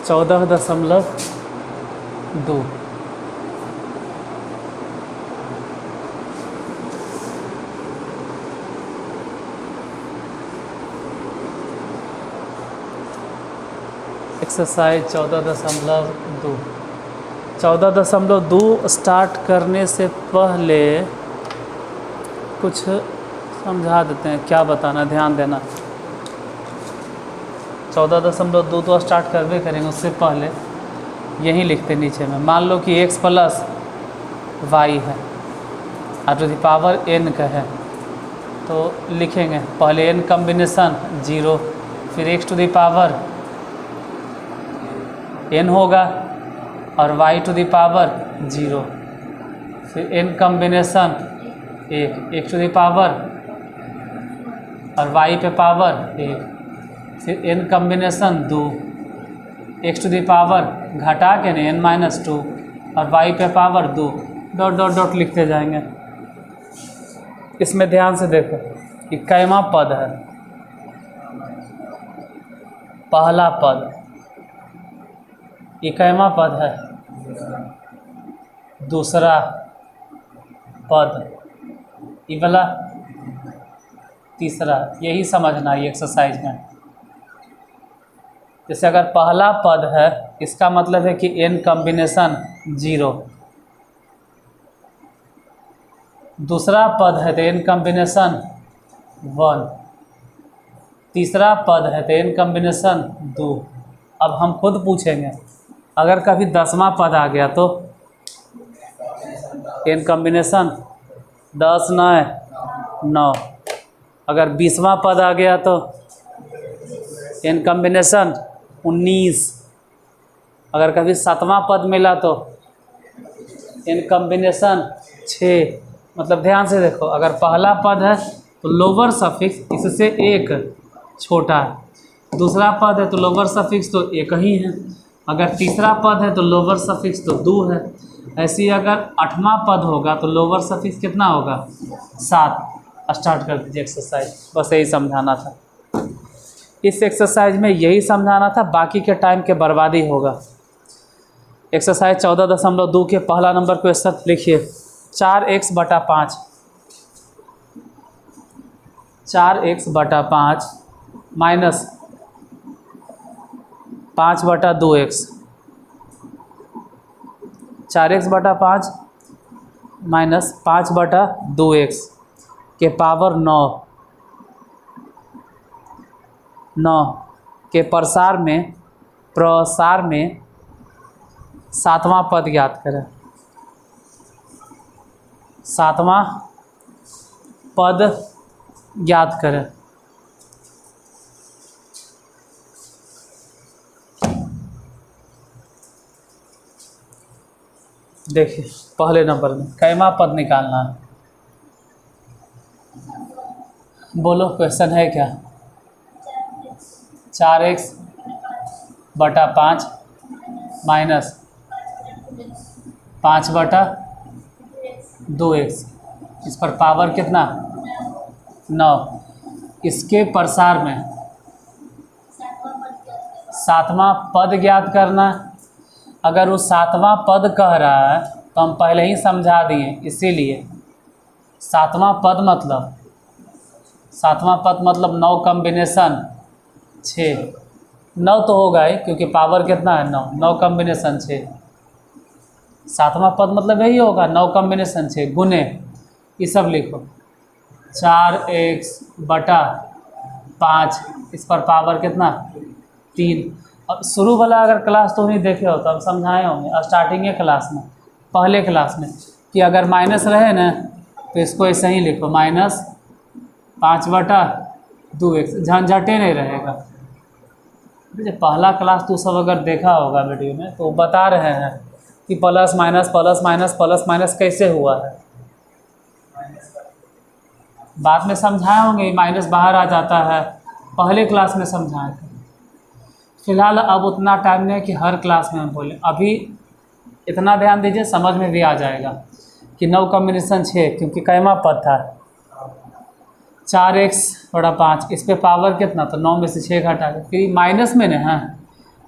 14.2। Exercise 14.2। 14.2 start करने से पहले कुछ समझा देते हैं, क्या बताना, ध्यान देना। 14.2 तो स्टार्ट करवे करेंगे, उससे पहले यहीं लिखते नीचे में। मान लो कि x प्लस वाई है और टू द पावर n का है, तो लिखेंगे पहले n कम्बिनेशन 0, फिर x to the power n होगा और y टू द पावर 0, फिर n combination 1, x to the power और y पे पावर 1, फिर n combination 2, x to the power घटा के न n-2 और y पे पावर 2, डॉट डॉट डॉट लिखते जाएंगे। इसमें ध्यान से देखो, ये कैमा पद है, पहला पद, ये कैमा पद है, दूसरा पद, ये वाला तीसरा। यही समझना है एक्सरसाइज में। जैसे अगर पहला पद है, इसका मतलब है कि n कम्बिनेशन 0, दूसरा पद है तो n कम्बिनेशन 1, तीसरा पद है तो n कम्बिनेशन 2। अब हम खुद पूछेंगे, अगर कभी 10वां पद आ गया तो n कम्बिनेशन 10 9, अगर 20वां पद आ गया तो n कम्बिनेशन 19, अगर कभी 7वां पद मिला तो n कम्बिनेशन 6। मतलब ध्यान से देखो, अगर पहला पद है तो लोअर सफिक्स इससे एक छोटा है, दूसरा पद है तो लोअर सफिक्स तो एक ही है, अगर तीसरा पद है तो लोअर सफिक्स तो 2 है। ऐसे ही अगर 8वां पद होगा तो लोअर सफिक्स कितना होगा, 7। स्टार्ट कर दीजिए एक्सरसाइज। बस यही समझाना था, इस एक्सरसाइज में यही समझाना था, बाकी के टाइम के बर्बादी होगा। एक्सरसाइज 14.2 के पहला नंबर क्वेश्चन लिखिए, 4x/5, 4x/5 minus 5/2x, 4x/5 minus 5/2x के पावर 9 के प्रसार में 7वां पद ज्ञात करें। 7वां पद ज्ञात करें। देखिए पहले नंबर में कैमा पद निकालना है। बोलो क्वेश्चन है क्या। 4x/5 माइनस 5/2x, इस पर पावर कितना 9, इसके प्रसार में 7वां पद ज्ञात करना। अगर वो 7वां पद कह रहा है तो हम पहले ही समझा दिए, इसीलिए 7वां पद मतलब 9 कम्बिनेशन 6, 9 तो होगा ही क्योंकि पावर कितना है 9 कम्बिनेशन 6। 7वां पद मतलब यही होगा 9 कम्बिनेशन 6 गुने, ये सब लिखो 4x/5, इस पर पावर कितना 3। अब शुरू वाला अगर क्लास तो नहीं देखे हो तो हम समझाए होंगे स्टार्टिंग क्लास में, पहले क्लास में, कि अगर माइनस रहे ना तो इसको ऐसे ही लिखो -5/2x, झंझटे नहीं रहेगा। पहला क्लास तो सब अगर देखा होगा वीडियो में तो बता रहे हैं कि प्लस माइनस कैसे हुआ है, बाद में समझाए होंगे माइनस बाहर आ जाता है, पहले क्लास में समझाए थे। फिलहाल अब उतना टाइम नहीं कि हर क्लास में हम बोले, अभी इतना ध्यान दीजिए समझ में भी आ जाएगा कि 9 कम्बिनेशन 6 क्योंकि कैमा पद था। 4x/5, इस पे पावर कितना तो 9 में से 6 घटा के, फिर माइनस में ना है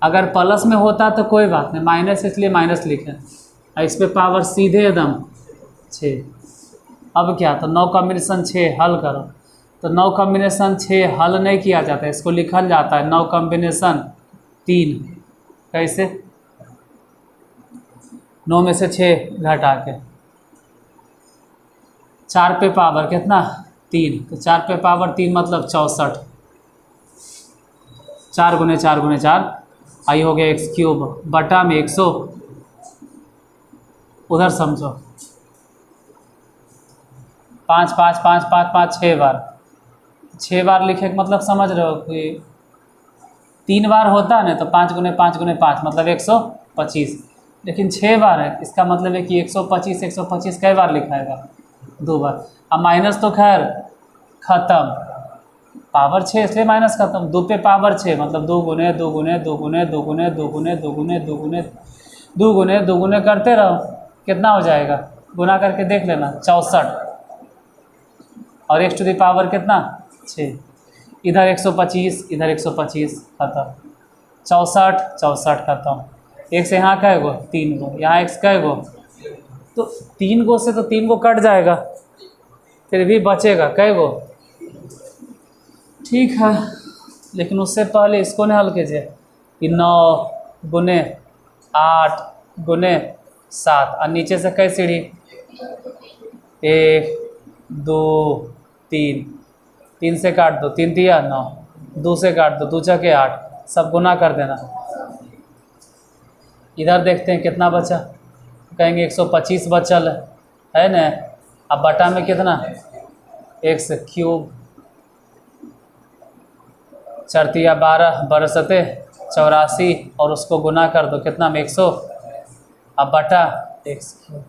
अगर प्लस में होता तो कोई बात नहीं, माइनस इसलिए माइनस लिखे, और इस पे पावर सीधे एकदम 6। अब क्या, तो 9 कॉम्बिनेशन 6 हल करो, तो 9 कॉम्बिनेशन 6 हल नहीं किया जाता है, इसको लिखल जाता है 9 कॉम्बिनेशन 3। कैसे? 9 में से 6 घटा के, 4 पे पावर कितना 3, तो 4 पे पावर 3 मतलब 64, 4 गुने 4 गुने 4 आई हो गया x³ बटा में 100, उधर समझो 5 5 5 5 5 6 बार, 6 बार लिखे का मतलब समझ रहे हो कि 3 बार होता है ना, तो 5 गुने 5 गुने 5 मतलब 125, लेकिन 6 बार है, इसका मतलब है कि 125 125 कई बार लिखाएगा, 2 बार। अब माइनस तो खैर ख़त्म, पावर 6 इसलिए माइनस खत्म, 2 पे पावर 6 मतलब 2 गुने 2 गुने 2 गुने 2 गुने 2 गुने 2 गुने 2 गुने 2 गुने 2 गुने करते रहो, कितना हो जाएगा, गुना करके देख लेना, 64, और x टू द पावर कितना 6, इधर 125 इधर 125 खत्म, 64 64 खत्म, एक से यहाँ कहे गो 3 गो, यहाँ x कहे गो, तो 3 गो से तो 3 गो कट जाएगा, फिर भी बचेगा कहे गो, ठीक है। लेकिन उससे पहले इसको नहीं हल कीजिए कि 9 गुने 8 गुने 7, और नीचे से कई सीढ़ी 1 2 3, 3 से काट दो, 3 दिया 9, 2 से काट दो, 2 छके 8, सब गुना कर देना। इधर देखते हैं कितना बचा, कहेंगे 125 बचल है ना, अब बटा में कितना x³ 4 12 बरसते 84, और उसको गुना कर दो कितना में 100, अब बटा x³।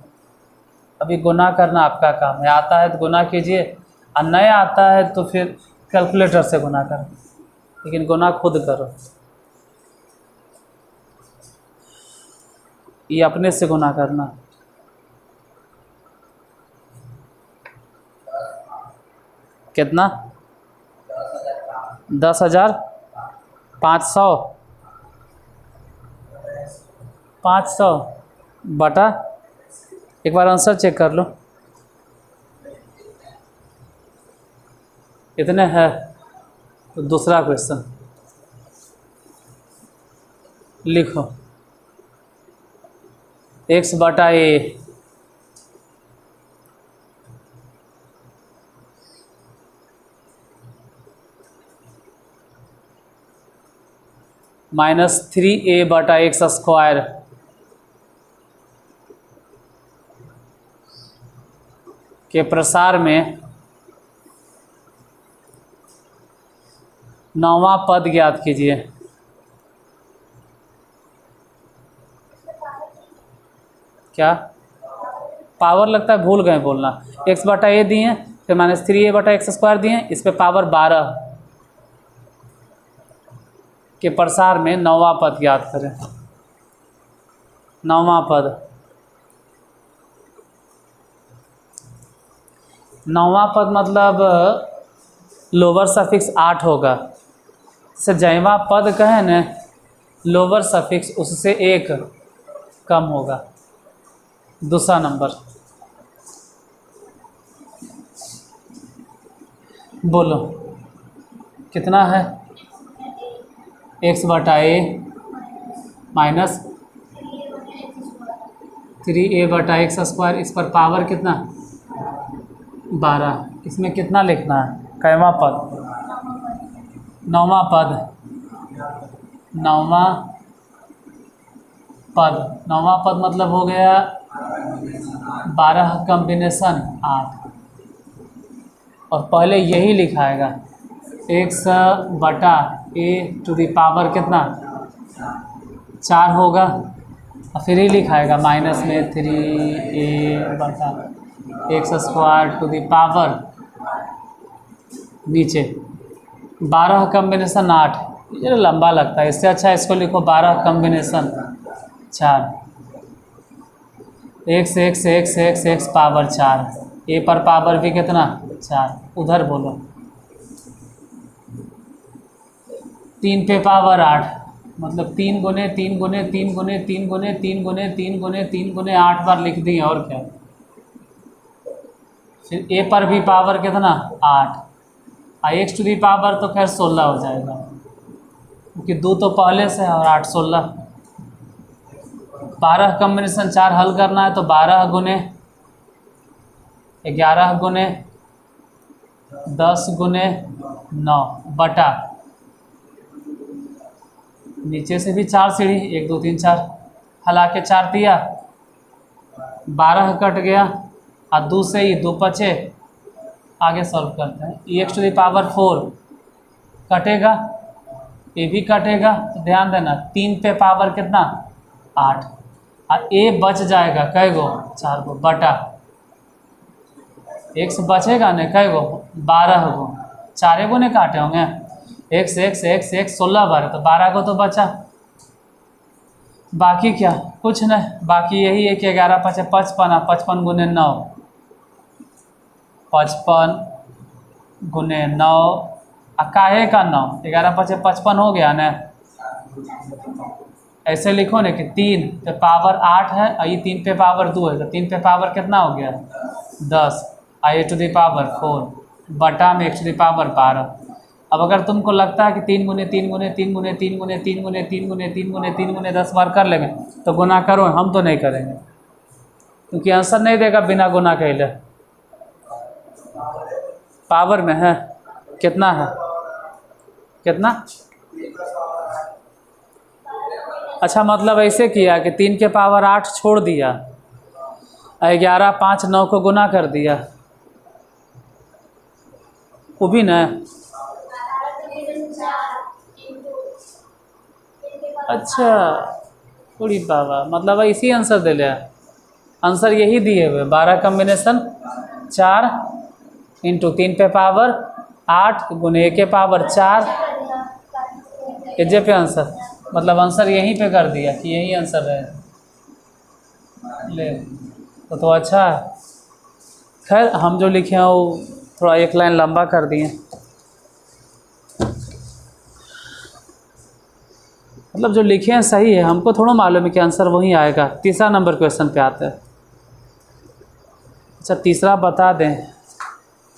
अभी गुना करना आपका काम है, आता है तो गुना कीजिए, और नहीं आता है तो फिर कैलकुलेटर से गुना करो, लेकिन गुना खुद करो, ये अपने से गुना करना। कितना 10,500 500 बटा, एक बार आंसर चेक कर लो, इतने है। तो दूसरा क्वेश्चन लिखो, x बटा a -3a बटा x² के प्रसार में 9वां पद ज्ञात कीजिए। क्या पावर लगता है भूल गए बोलना, x बटा a दिए, फिर -3a बटा x² दिए, इस पे पावर 12 के प्रसार में 9वां पद ज्ञात करें। 9वां पद, 9वां पद मतलब लोअर सफिक्स 8 होगा, से जैवा पद कहें न लोअर सफिक्स उससे 1 कम होगा। दूसरा नंबर बोलो कितना है, x बटा a -3a बटा x², इस पर पावर कितना 12, इसमें कितना लिखना है, कैवा पद 9वां पद, 9वां पद मतलब हो गया 12 कॉम्बिनेशन 8, और पहले यही लिखाएगा x बटा a टू द पावर कितना 4 होगा, और फिर ही लिखाएगा माइनस में 3a बटा x² टू द पावर, नीचे 12 कॉम्बिनेशन 8, ये लंबा लगता है, इससे अच्छा इसको लिखो 12 कॉम्बिनेशन 4, x पावर 4, a पर पावर भी कितना 4, उधर बोलो 3 पे पावर 8 मतलब 3 गुने 3 गुने 3 गुने 3 गुने 3 गुने 3 गुने 3 गुने 8 बार लिख दिए, और क्या। फिर ए पर भी पावर कितना 8, और एक्स टू दी पावर तो खैर 16 हो जाएगा, क्योंकि 2 तो पहले से है और 8 16। 12 कॉम्बिनेशन 4 हल करना है तो 12 गुने 11 गुने 10 गुने 9 बटा, नीचे से भी 4 सीढ़ी 1 2 3 4, हला के 4 दिया, 12 कट गया और 2 से ही 2 बचे। आगे सॉल्व करते हैं। ई एक्स टू दी पावर 4 कटेगा, ए भी कटेगा, तो ध्यान देना 3 पे पावर कितना 8, और ए बच जाएगा कै गो 4 गो बटा, एक्स बचेगा न कै गो 12 गो, 4 गो ने काटे होंगे, एक्स एक्स एक्स एक्स 16 बार तो 12 को तो बचा। बाकी क्या, कुछ नहीं, बाकी यही है कि 11 5 55, 55 गुने 9, 55 गुने 9, काहे का 9, 11 5 55 हो गया ना। ऐसे लिखो ना कि 3 पे पावर 8 है और ये 3 पे पावर 2 है, तो 3 पे पावर कितना हो गया 10, और ए टू दी पावर 4 बटा में एक्स टू दी पावर 12। अब अगर तुमको लगता है कि 3 गुने 3 गुने 3 गुने 3 गुने 3 गुने 3 गुने 3 गुने 3 गुने 10 बार कर लेंगे तो गुना करो, हम तो नहीं करेंगे क्योंकि आंसर नहीं देगा बिना गुना कहले। पावर में है कितना है, कितना, अच्छा मतलब ऐसे किया कि 3 के पावर 8 छोड़ दिया, 11 5 9 को गुना कर दिया, वो भी ना। अच्छा थोड़ी बाबा, मतलब इसी आंसर दे लिया, आंसर यही दिए हुए 12 कॉम्बिनेशन 4 इंटू 3 पे पावर 8 गुने ए के पावर 4 एजे पे आंसर, मतलब आंसर यहीं पे कर दिया कि यही आंसर है ले, तो अच्छा है। खैर हम जो लिखे हैं वो थोड़ा एक लाइन लंबा कर दिए, मतलब जो लिखे हैं सही है, हमको थोड़ा मालूम है कि आंसर वही आएगा। तीसरा नंबर क्वेश्चन पे आते हैं। अच्छा तीसरा बता दें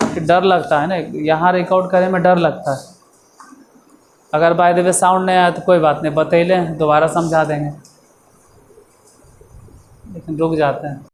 कि डर लगता है ना, यहाँ रिकॉर्ड करने में डर लगता है। अगर बाय द वे साउंड नहीं आया तो कोई बात नहीं, बतैले दोबारा समझा देंगे, लेकिन रुक जाते हैं।